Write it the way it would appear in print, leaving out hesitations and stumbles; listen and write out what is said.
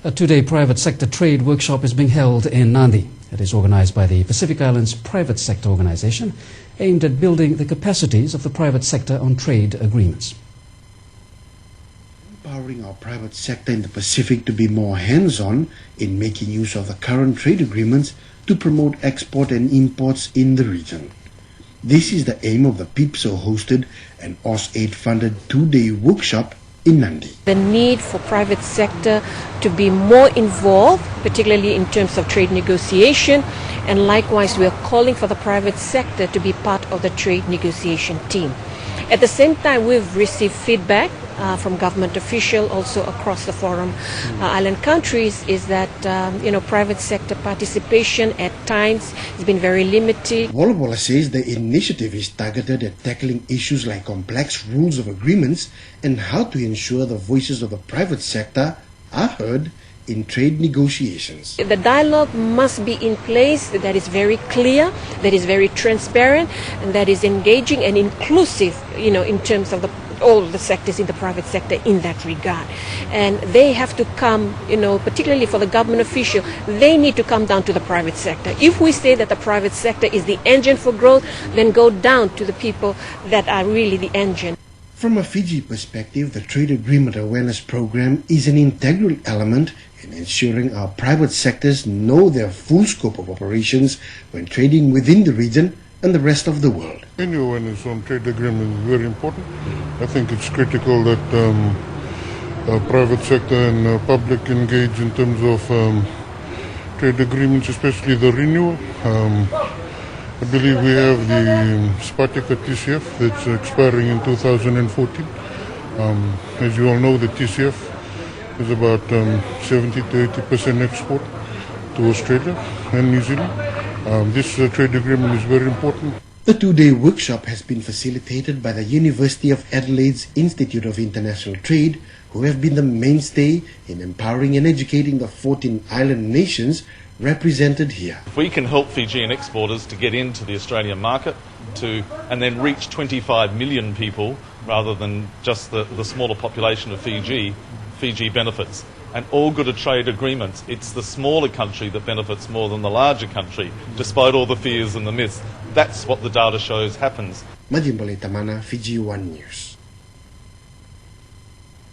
A two-day private sector trade workshop is being held in Nandi. It is organized by the Pacific Islands Private Sector Organization, aimed at building the capacities of the private sector on trade agreements. Empowering our private sector in the Pacific to be more hands-on in making use of the current trade agreements to promote export and imports in the region. This is the aim of the PIPSO hosted and AusAid-funded two-day workshop in Nandi. The need for private sector to be more involved, particularly in terms of trade negotiation, and likewise we are calling for the private sector to be part of the trade negotiation team. At the same time, we've received feedback from government officials also across the forum island countries is that private sector participation at times has been very limited. Walla says the initiative is targeted at tackling issues like complex rules of agreements and how to ensure the voices of the private sector are heard in trade negotiations. The dialogue must be in place that is very clear, that is very transparent, and that is engaging and inclusive, in terms of all the sectors in the private sector in that regard. And they have to come, particularly for the government official, they need to come down to the private sector. If we say that the private sector is the engine for growth, then go down to the people that are really the engine. From a Fiji perspective, the Trade Agreement Awareness Program is an integral element in ensuring our private sectors know their full scope of operations when trading within the region and the rest of the world. Any awareness on trade agreement is very important. I think it's critical that private sector and public engage in terms of trade agreements, especially the renewal. I believe we have the Spartica TCF that's expiring in 2014. As you all know, the TCF is about 70 to 80% export to Australia and New Zealand. This trade agreement is very important. The two-day workshop has been facilitated by the University of Adelaide's Institute of International Trade, who have been the mainstay in empowering and educating the 14 island nations represented here. If we can help Fijian exporters to get into the Australian market and then reach 25 million people rather than just the smaller population of Fiji benefits. And all good trade agreements, it's the smaller country that benefits more than the larger country, despite all the fears and the myths. That's what the data shows happens. Majimbale Tamana, Fiji One News.